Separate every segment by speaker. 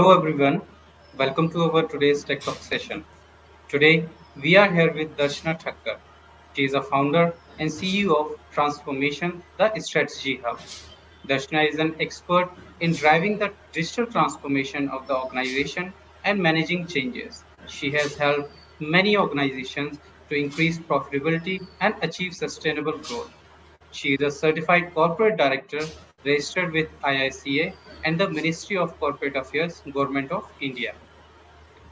Speaker 1: Hello everyone, welcome to our today's Tech Talk session. Today we are here with Darshana Thakkar. She is a founder and CEO of Transformation, the Strategy Hub. Darshana is an expert in driving the digital transformation of the organization and managing changes. She has helped many organizations to increase profitability and achieve sustainable growth. She is a certified corporate director registered with IICA and the Ministry of Corporate Affairs, Government of India.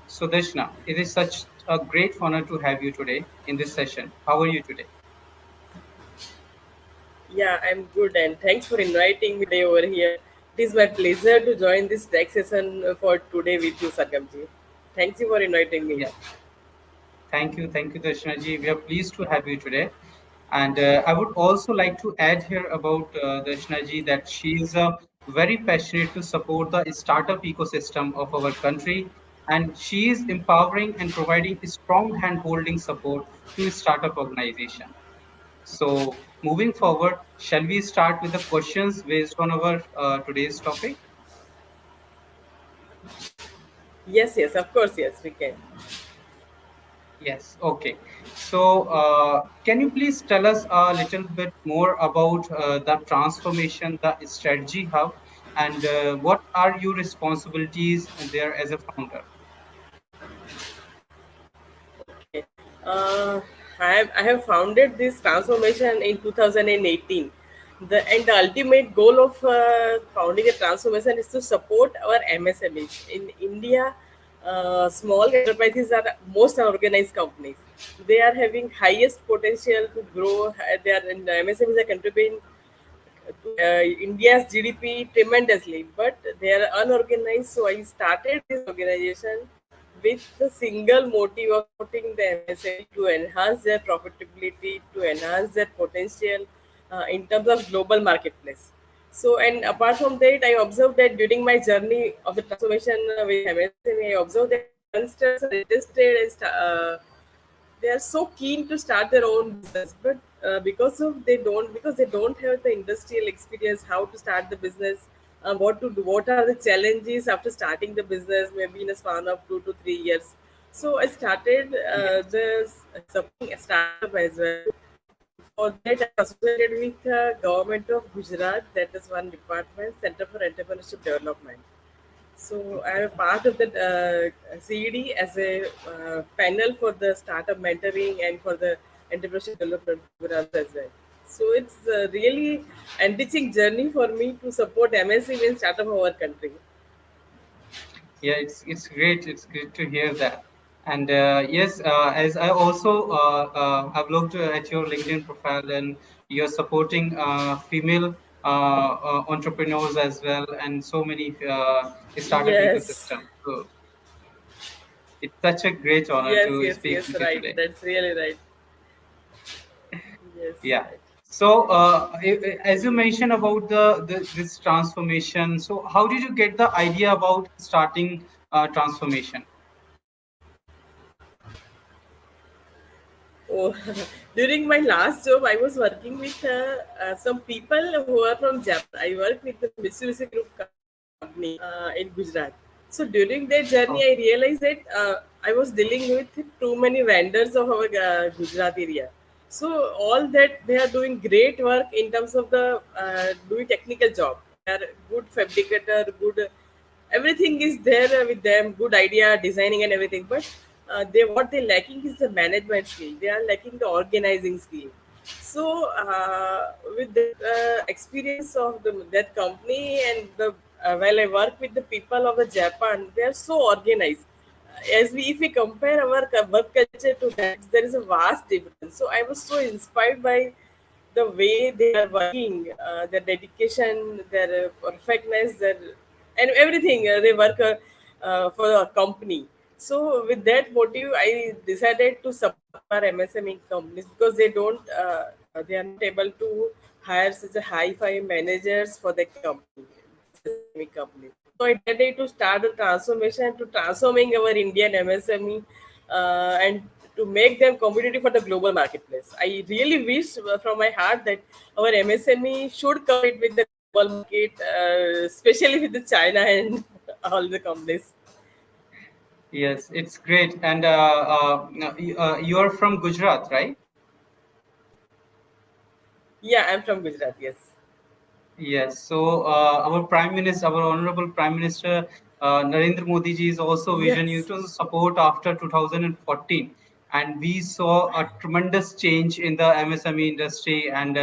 Speaker 1: So, Dashna, it is such a great honor to have you today in this session. How are you today?
Speaker 2: Yeah, I'm good and thanks for inviting me today over here. It is my pleasure to join this tech session for today with you, Sargamji. Thanks you for inviting me.
Speaker 1: Yeah, thank you, Dashna ji. We are pleased to have you today. And I would also like to add here about Dashna ji that she is very passionate to support the startup ecosystem of our country. And she is empowering and providing strong hand-holding support to startup organization. So, moving forward, shall we start with the questions based on our today's topic?
Speaker 2: Yes, of course, yes, we can.
Speaker 1: Yes, okay. So, can you please tell us a little bit more about the transformation, the strategy hub, and what are your responsibilities there as a founder?
Speaker 2: Okay. Uh, I have founded this transformation in 2018. The ultimate goal of founding a transformation is to support our MSMEs. In India, small enterprises are most organized companies. They are having highest potential to grow. They are in MSMEs are contributing to India's GDP tremendously, but they are unorganized. So I started this organization with the single motive of supporting the MSME to enhance their profitability, to enhance their potential in terms of global marketplace. So, and apart from that, I observed that during my journey of the transformation with MSME, I observed that youngsters are interested in they are so keen to start their own business, but because they don't have the industrial experience, how to start the business, what to do, what are the challenges after starting the business, maybe in a span of 2 to 3 years. So I started
Speaker 1: Yes.
Speaker 2: this supporting a startup as well. For that, I associated with government of Gujarat. That is one department, Center for Entrepreneurship Development. So I am a part of the CED as a panel for the startup mentoring and for the entrepreneurship development programs as well. So it's really enriching journey for me to support MSC in startup of our country.
Speaker 1: Yeah, it's great. It's great to hear that. And yes, as I also have looked at your LinkedIn profile, and you're supporting female entrepreneurs as well, and so many startup
Speaker 2: Yes,
Speaker 1: ecosystem. So it's such a great honor to speak
Speaker 2: yes,
Speaker 1: with you
Speaker 2: right.
Speaker 1: today.
Speaker 2: That's really right. Yes,
Speaker 1: Yeah.
Speaker 2: right.
Speaker 1: So, as you mentioned about this transformation, so how did you get the idea about starting transformation?
Speaker 2: Oh, during my last job, I was working with some people who are from Japan. I worked with the Mitsubishi Group company in Gujarat. So during that journey, I
Speaker 1: Okay.
Speaker 2: realized that I was dealing with too many vendors of our Gujarat area. So all that they are doing great work in terms of the doing technical job. They are good fabricator, good everything is there with them, good idea designing and everything, but they what they lacking is the management skill, they are lacking the organizing skill. So with the experience of that company and the while I work with the people of the Japan, they are so organized. As we if we compare our work culture to that, there is a vast difference. So I was so inspired by the way they are working, their dedication, their perfectness, their and everything. They work for a company. So with that motive, I decided to support our MSME companies because they are not able to hire such a high-fi managers for the company, MSME companies. So I decided to start a transformation to transforming our Indian MSME and to make them competitive for the global marketplace. I really wish from my heart that our MSME should compete with the global market, especially with the China and all the companies.
Speaker 1: Yes, it's great. And you're from Gujarat, right?
Speaker 2: Yeah, I'm from Gujarat. Yes.
Speaker 1: Yes. So our Prime Minister, our Honorable Prime Minister Narendra Modi ji is also vision you
Speaker 2: Yes.
Speaker 1: to support after 2014, and we saw a tremendous change in the MSME industry and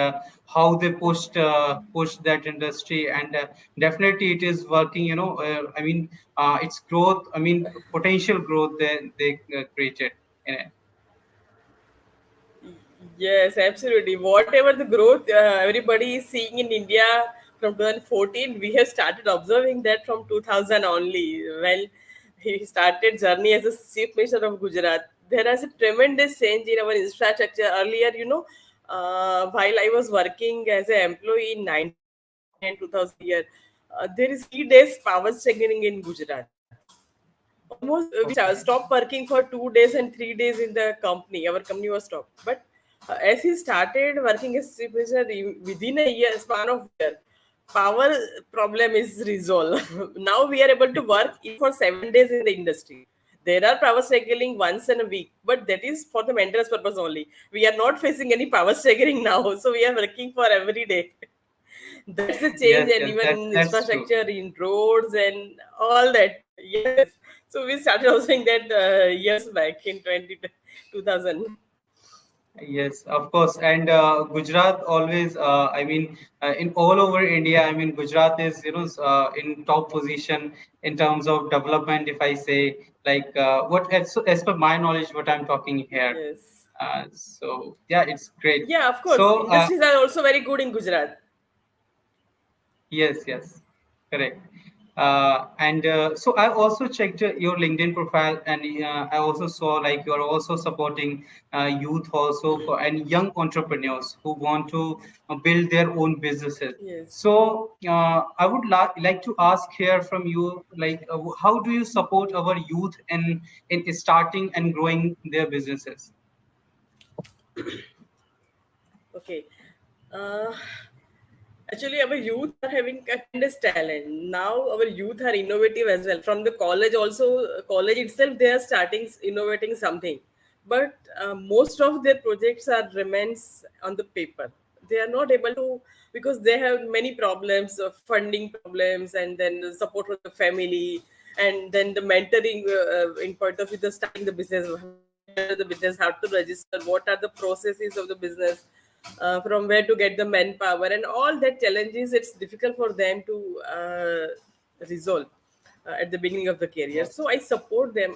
Speaker 1: how they pushed that industry, and definitely it is working. I mean, its growth. I mean, potential growth they created in it.
Speaker 2: Yes, absolutely. Whatever the growth everybody is seeing in India from 2014, we have started observing that from 2000 only. When he started journey as a chief minister of Gujarat, there is a tremendous change in our infrastructure. Earlier, while I was working as an employee in 1999 and 2000 year, there is 3 days power struggling in Gujarat. Almost we
Speaker 1: Okay.
Speaker 2: stopped working for 2 days and 3 days in the company. Our company was stopped. But as he started working as chief minister, within a year span of year, power problem is resolved. Now we are able to work even for 7 days in the industry. There are power struggling once in a week, but that is for the maintenance purpose only. We are not facing any power struggling now, so we are working for every day. That's a change,
Speaker 1: Yes,
Speaker 2: and
Speaker 1: yes,
Speaker 2: even in
Speaker 1: that's true.
Speaker 2: infrastructure, in roads, and all that. Yes. So we started also that years back in 2000.
Speaker 1: Yes, of course. And Gujarat always, I mean, in all over India, I mean, Gujarat is, in top position in terms of development. If I say, like, as per my knowledge, what I'm talking here.
Speaker 2: Yes.
Speaker 1: So, yeah, it's great.
Speaker 2: Yeah, of course.
Speaker 1: So,
Speaker 2: Industries are also very good in Gujarat.
Speaker 1: yes, yes, correct. And so I also checked your LinkedIn profile, and I also saw like you are also supporting youth also for and young entrepreneurs who want to build their own businesses.
Speaker 2: Yes.
Speaker 1: So I would like to ask here from you, like, how do you support our youth in starting and growing their businesses?
Speaker 2: Okay. Uh, Actually, our youth are having a tremendous talent. Now, our youth are innovative as well. From the college, also, college itself, they are starting innovating something. But most of their projects are remains on the paper. They are not able to because they have many problems, funding problems, and then the support from the family, and then the mentoring in point of view the starting the business. How to enter the business, how to register, what are the processes of the business, from where to get the manpower and all that challenges. It's difficult for them to resolve at the beginning of the career. So
Speaker 1: Yes.
Speaker 2: I support them.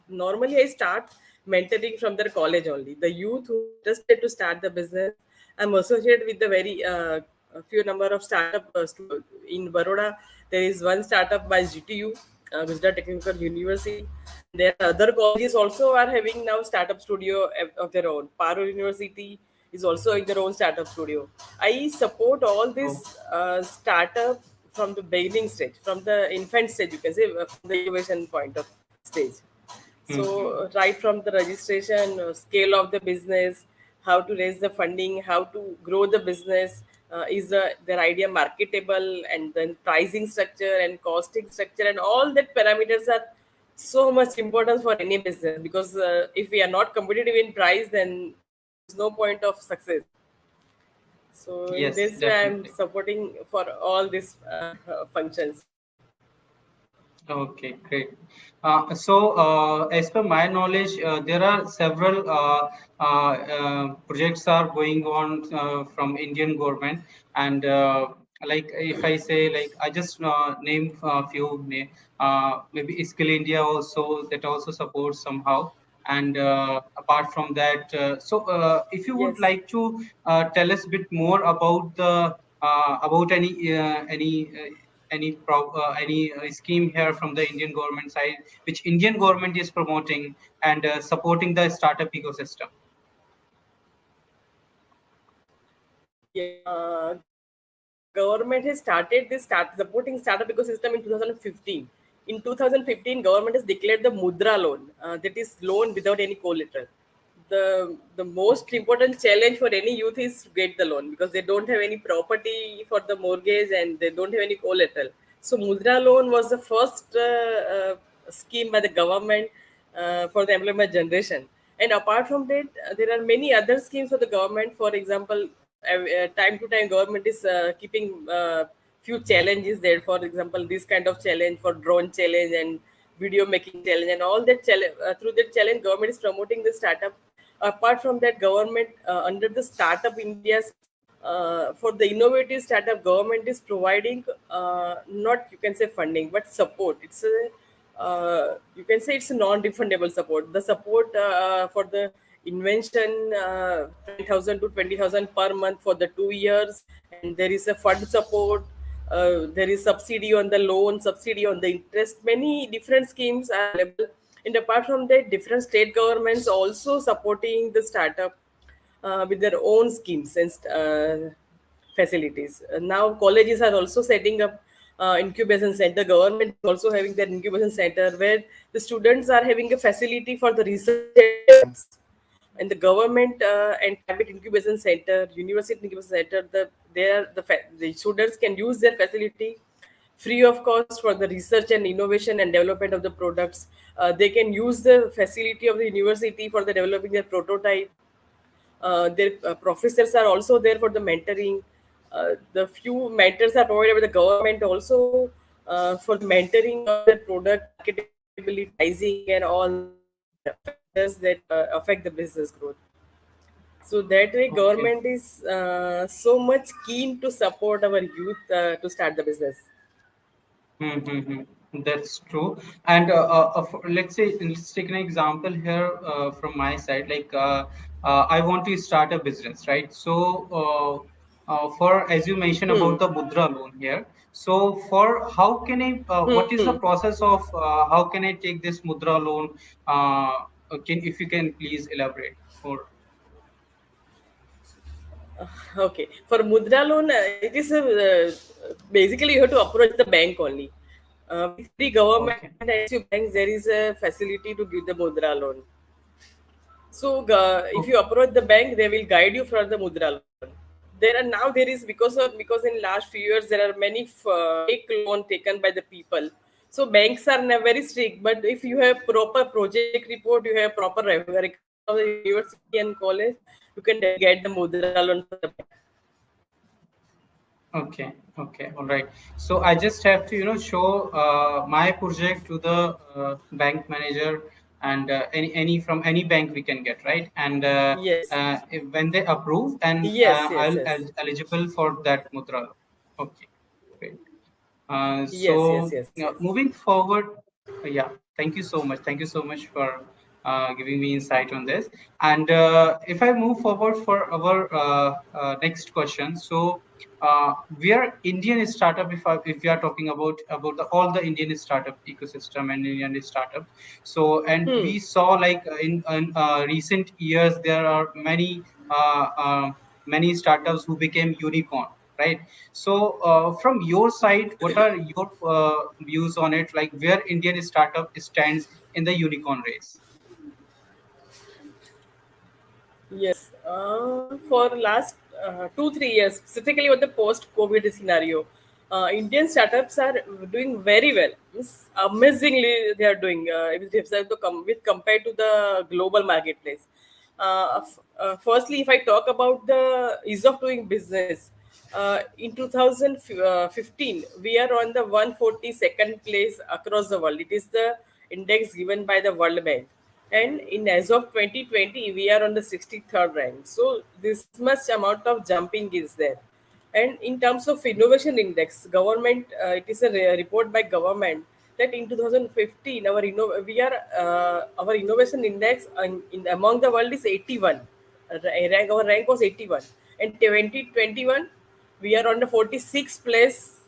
Speaker 2: Normally I start mentoring from their college only, the youth who are interested to start the business. I'm associated with the very a few number of startup in Baroda. There is one startup by GTU, Gujarat Technical University, and there are other colleges also are having now startup studio of their own. Paro University is also in their own startup studio. I support all this
Speaker 1: Oh.
Speaker 2: startup from the beginning stage, from the infant stage, you can say, from the innovation point of stage.
Speaker 1: Hmm.
Speaker 2: So right from the registration, scale of the business, how to raise the funding, how to grow the business, is their idea marketable, and then pricing structure and costing structure, and all that parameters are so much important for any business, because if we are not competitive in price, then there is no point of success. So in
Speaker 1: Yes,
Speaker 2: this way, I'm
Speaker 1: definitely.
Speaker 2: supporting for all these functions.
Speaker 1: Okay, great. So, as per my knowledge, there are several projects are going on from Indian government, and like if I say like I just name a few, maybe Skill India also that also supports somehow, and apart from that, so if you would
Speaker 2: Yes.
Speaker 1: like to tell us a bit more about the about any scheme here from the Indian government side, which Indian government is promoting and supporting the startup ecosystem.
Speaker 2: Yes. Government has started this supporting startup ecosystem in 2015. In 2015, government has declared the Mudra loan, that is loan without any collateral. The most
Speaker 1: Okay.
Speaker 2: important challenge for any youth is to get the loan, because they don't have any property for the mortgage and they don't have any collateral. So Mudra loan was the first scheme by the government for the employment generation. And apart from that, there are many other schemes of the government. For example, time to time, government is keeping few challenges there. For example, this kind of challenge for drone challenge and video making challenge and all that challenge. Through that challenge, government is promoting the startup. Apart from that, government under the Startup India scheme, for the innovative startup, government is providing not, you can say, funding but support. It's a you can say it's a non-refundable support. The support for the invention, 10,000 to 20,000 per month for the 2 years, and there is a fund support. There is subsidy on the loan, subsidy on the interest. Many different schemes are available. And apart from that, different state governments also supporting the startup with their own schemes and facilities. Now colleges are also setting up incubation center. Government is also having their incubation center where the students are having a facility for the research and labs. And the government and private incubation center, university incubation center, the students can use their facility free of cost for the research and innovation and development of the products. They can use the facility of the university for the developing their prototype. Their professors are also there for the mentoring. The few mentors are provided by the government also for the mentoring of the product marketability, pricing, and all the factors that affect the business growth. So that way,
Speaker 1: Okay.
Speaker 2: government is so much keen to support our youth to start the business.
Speaker 1: Mm-hmm. That's true. And let's say, let's take an example here from my side. Like, I want to start a business, right? So, for as you mentioned about the Mudra loan here. So, for how can I? What is the process of how can I take this Mudra loan? Can if you can please elaborate more.
Speaker 2: Okay, for Mudra loan, it is basically you have to approach the bank only. With every government
Speaker 1: Okay.
Speaker 2: and SU banks, there is a facility to give the Mudra loan. So if you
Speaker 1: Okay.
Speaker 2: approach the bank, they will guide you for the Mudra loan. There is because in last few years there are many fake loan taken by the people. So banks are very strict. But if you have proper project report, you have proper record of the university and college, you can definitely get the Mudra loan from the bank.
Speaker 1: Okay, okay, all right. So I just have to, show my project to the bank manager, and any from any bank we can get, right? And
Speaker 2: Yes,
Speaker 1: when they approve, and
Speaker 2: yes, yes, yes,
Speaker 1: eligible for that mudra loan. Okay, great.
Speaker 2: yes, yes,
Speaker 1: So
Speaker 2: yes, yes.
Speaker 1: moving forward, yeah, thank you so much. Thank you so much for giving me insight on this. And if I move forward for our next question, so we are Indian startup. If we are talking about all the Indian startup ecosystem and Indian startups, so and we saw like in recent years there are many startups who became unicorn, right? So, from your side, what are your views on it? Like where Indian startup stands in the unicorn race?
Speaker 2: Yes, for last 2 3 years, specifically with the post-COVID scenario, Indian startups are doing very well. Means amazingly, they are doing with compared to the global marketplace. Firstly, if I talk about the ease of doing business, in 2015, we are on the 142nd place across the world. It is the index given by the World Bank, and in as of 2020 we are on the 63rd rank. So this much amount of jumping is there. And in terms of innovation index, government, it is a report by government that in 2015 our innovation index among the world is 81. Our rank was 81, and 2021 we are on the 46th place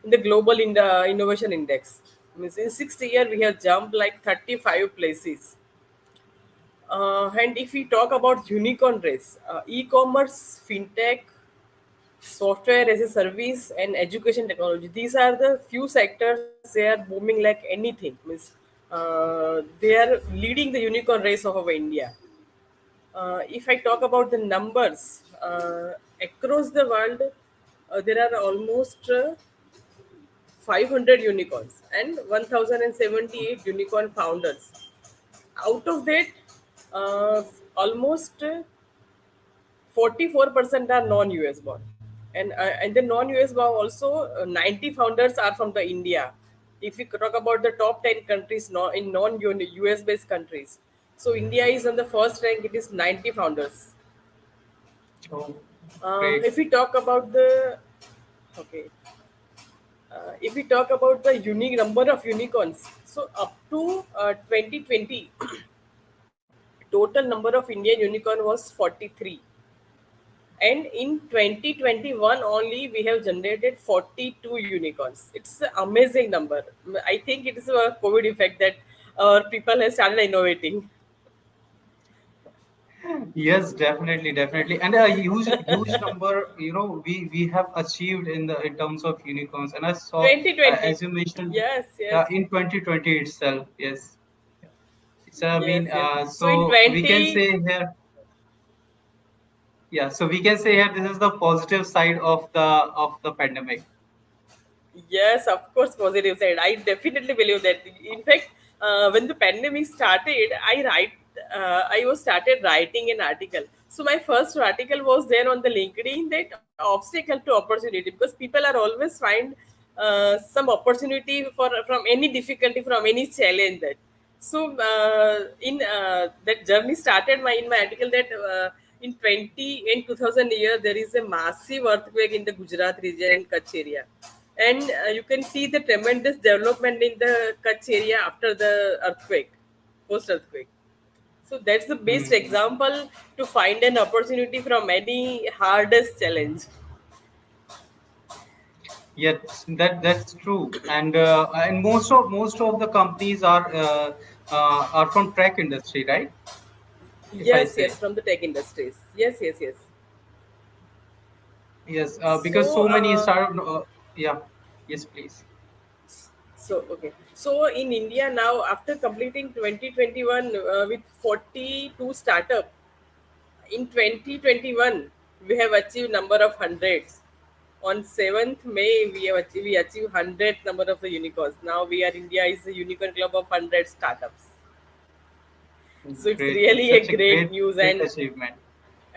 Speaker 2: in the global innovation index. Means in 6 year we have jumped like 35 places. And if we talk about unicorn race, e-commerce, fintech, software as a service, and education technology, these are the few sectors they are booming like anything. Means they are leading the unicorn race of our India. If I talk about the numbers across the world, there are almost 500 unicorns and 1078 unicorn founders. Out of that, uh, almost 44% are non-US born, and the non-US born also 90 founders are from the India. If you talk about the top 10 countries in non-US based countries, so India is on the first rank. It is 90 founders.
Speaker 1: Oh, great.
Speaker 2: If we talk about the okay, if we talk about the unique number of unicorns, so up to 2020, total number of Indian unicorn was 43. And in 2021 only, we have generated 42 unicorns. It's an amazing number. I think it is a COVID effect that our people have started innovating.
Speaker 1: Yes, definitely, definitely, and a huge number. We have achieved in terms of unicorns. And I saw,
Speaker 2: 2020.
Speaker 1: as you mentioned,
Speaker 2: Yes, yes,
Speaker 1: in 2020 itself. Yes, it's I
Speaker 2: yes,
Speaker 1: mean,
Speaker 2: yes. So in
Speaker 1: so we can
Speaker 2: 20,
Speaker 1: say here, yeah. So we can say here, this is the positive side of the pandemic.
Speaker 2: yes, of course, positive side. I definitely believe that. In fact, when the pandemic started, I was started writing an article. So my first article was there on the LinkedIn, that obstacle to opportunity, because people are always find some opportunity from any difficulty, from any challenge. That so in that journey started my in my article that in 2000 year there is a massive earthquake in the Gujarat region and Kutch area, and you can see the tremendous development in the Kutch area after the earthquake, post earthquake. So that's the best
Speaker 1: Hmm.
Speaker 2: example to find an opportunity from any hardest challenge.
Speaker 1: Yes, that's true, and most of the companies are from tech industry, right? If I
Speaker 2: Yes, yes,
Speaker 1: say.
Speaker 2: from the tech industries. Yes, yes, yes.
Speaker 1: Yes, because
Speaker 2: So
Speaker 1: so many startup. Yeah, yes, please.
Speaker 2: Okay. So in India now, after completing 2021 with 42 startup, in 2021 we have achieved number of hundreds. On 7th May we achieved hundredth number of the unicorns. Now we are India is a unicorn club of 100 startups. So it's
Speaker 1: Great, it's
Speaker 2: really
Speaker 1: such
Speaker 2: a
Speaker 1: a
Speaker 2: great
Speaker 1: great
Speaker 2: news.
Speaker 1: great
Speaker 2: And
Speaker 1: achievement.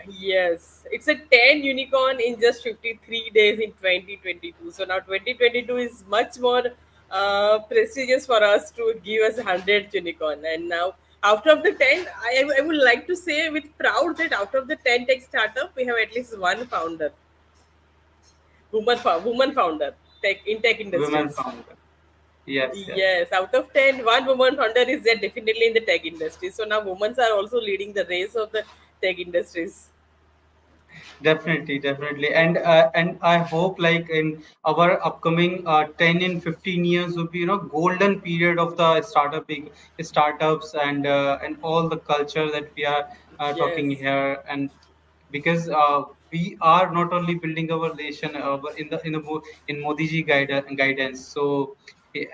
Speaker 2: yes, it's a 10 unicorn in just 53 days in 2022. So now 2022 is much more prestigious for us to give us 100 unicorn. And now, out of the 10, I would like to say with proud that out of the 10 tech startup, we have at least one founder, woman founder in tech
Speaker 1: Women
Speaker 2: industries.
Speaker 1: founder. Yes, yes.
Speaker 2: Yes, out of 10, one woman founder is there definitely in the tech industry. So now women are also leading the race of the tech industries.
Speaker 1: Definitely, definitely, and I hope like in our upcoming 10 and 15 years would be golden period of the startups and all the culture that we are talking
Speaker 2: Yes.
Speaker 1: here, and because we are not only building our nation but in Modi ji guidance. So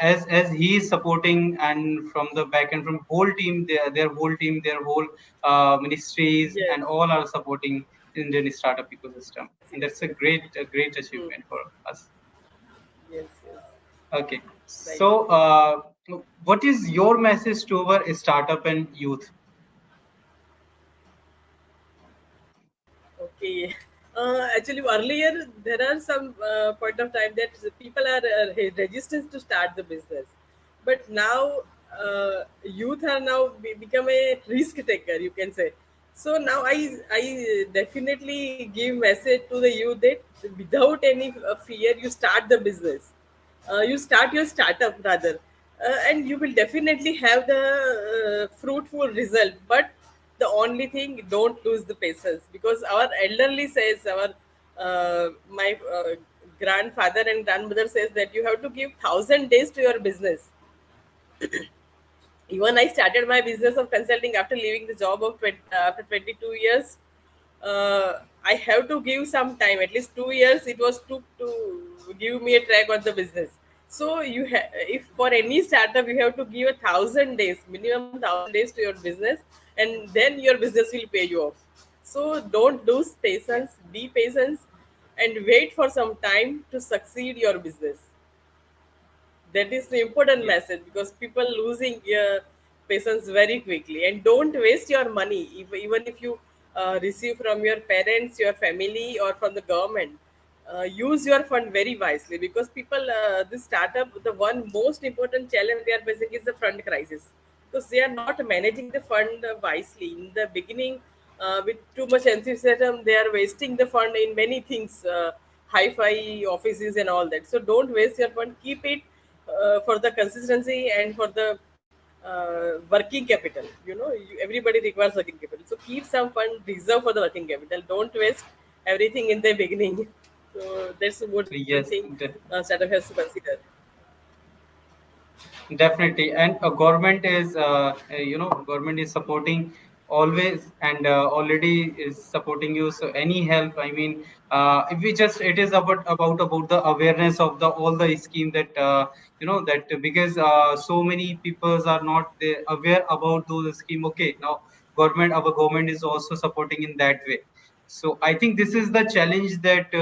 Speaker 1: as he is supporting, and from the back and from whole team, their whole team, their whole ministries
Speaker 2: Yes,
Speaker 1: and all are supporting Indian startup ecosystem,
Speaker 2: yes,
Speaker 1: and
Speaker 2: yes,
Speaker 1: that's a
Speaker 2: yes.
Speaker 1: great
Speaker 2: Hmm.
Speaker 1: achievement for us.
Speaker 2: Yes, yes.
Speaker 1: Okay,
Speaker 2: Right.
Speaker 1: so what is your message to our startup and youth?
Speaker 2: Okay. Actually, earlier there are some point of time that people are resistant to start the business, but now youth are now become a risk taker. You can say. So now I definitely give message to the youth that without any fear you start the business. You start your startup rather, and you will definitely have the fruitful result. But the only thing, don't lose the patience, because our elderly says, our my grandfather and grandmother says that you have to give 1,000 days to your business. Even I started my business of consulting after leaving the job of after 22 years. I have to give some time, at least 2 years. It was took to give me a track on the business. So if for any startup you have to give 1,000 days, minimum 1,000 days to your business, and then your business will pay you off. So don't lose patience. Be patient and wait for some time to succeed your business. That is the important
Speaker 1: Yes.
Speaker 2: message, because people losing patience very quickly. And don't waste your money, even if you receive from your parents, your family, or from the government. Use your fund very wisely, because people, this startup, the one most important challenge they are facing is the fund crisis, because they are not managing the fund wisely in the beginning. With too much enthusiasm, they are wasting the fund in many things, hi-fi offices and all that. So don't waste your fund. Keep it for the consistency and for the working capital. Everybody requires working capital, so keep some fund reserved for the working capital. Don't waste everything in the beginning. So that's one
Speaker 1: Yes.
Speaker 2: thing startup has to consider.
Speaker 1: Definitely, and government is, government is supporting always, and already is supporting you. So any help, I mean, if we just, it is about the awareness of the all the scheme that that, because so many peoples are not aware about those scheme. Okay, now our government is also supporting in that way. So I think this is the challenge that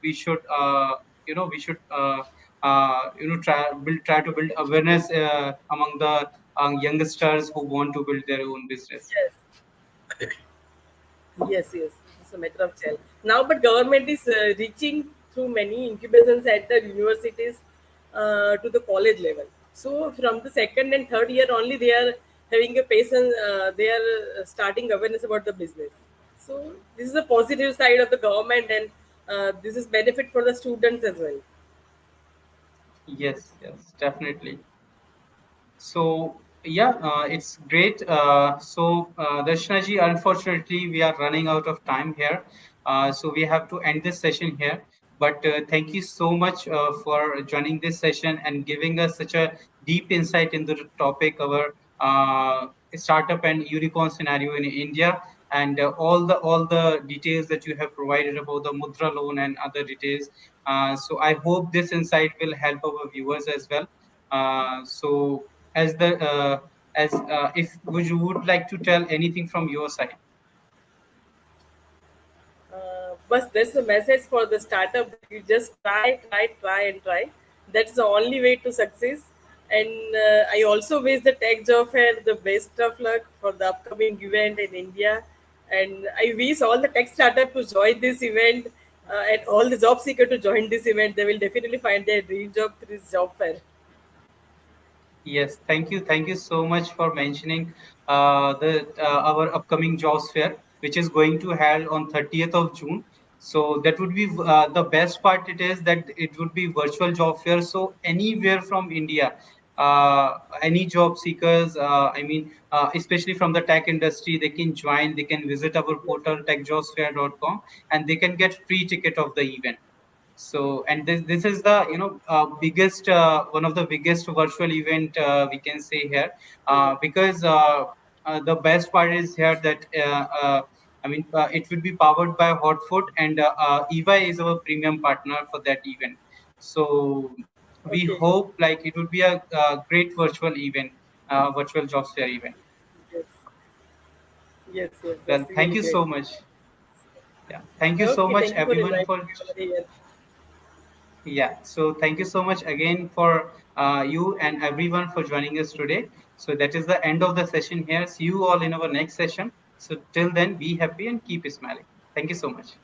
Speaker 1: we should, we should. Try to build awareness among the youngsters who want to build their own business.
Speaker 2: Yes. Yes, it's a matter of child now. But government is reaching through many incubation center, universities, to the college level. So from the second and third year only, they are having a patient. They are starting awareness about the business. So this is a positive side of the government, and this is benefit for the students as well.
Speaker 1: Yes, yes, definitely. So yeah, it's great. Darshana ji, unfortunately, we are running out of time here. So we have to end this session here. But thank you so much for joining this session and giving us such a deep insight into the topic, our startup and unicorn scenario in India, and all the details that you have provided about the Mudra loan and other details. So I hope this insight will help our viewers as well. So as the as if you would like to tell anything from your side.
Speaker 2: But there's a message for the startup that you just try. That's the only way to success. And I also wish the tech job fair the best of luck for the upcoming event in India. And I wish all the tech startup to join this event, and all the job seeker to join this event. They will definitely find their dream job through this job fair.
Speaker 1: Yes, thank you so much for mentioning the our upcoming jobs fair, which is going to held on 30th of June. So that would be the best part. It is that it would be virtual job fair. So anywhere from India, any job seekers, especially from the tech industry, they can join. They can visit our
Speaker 2: Yes,
Speaker 1: portal techjobsfair.com, and they can get free ticket of the event. So, and this is the biggest one of the biggest virtual event we can say here,
Speaker 2: yes,
Speaker 1: because the best part is here that it will be powered by Hotfoot, and EY is our premium partner for that event. So we
Speaker 2: okay,
Speaker 1: hope like it would be a, great virtual event, virtual jobs fair event.
Speaker 2: yes, yes.
Speaker 1: Well,
Speaker 2: That's
Speaker 1: thank
Speaker 2: really
Speaker 1: you
Speaker 2: great.
Speaker 1: so much. Yeah, thank you so
Speaker 2: Okay,
Speaker 1: much
Speaker 2: thank you for
Speaker 1: everyone
Speaker 2: inviting
Speaker 1: for.
Speaker 2: me over here.
Speaker 1: Yeah, so thank you so much again for you and everyone for joining us today. So that is the end of the session here. See you all in our next session. So till then, be happy and keep smiling. Thank you so much.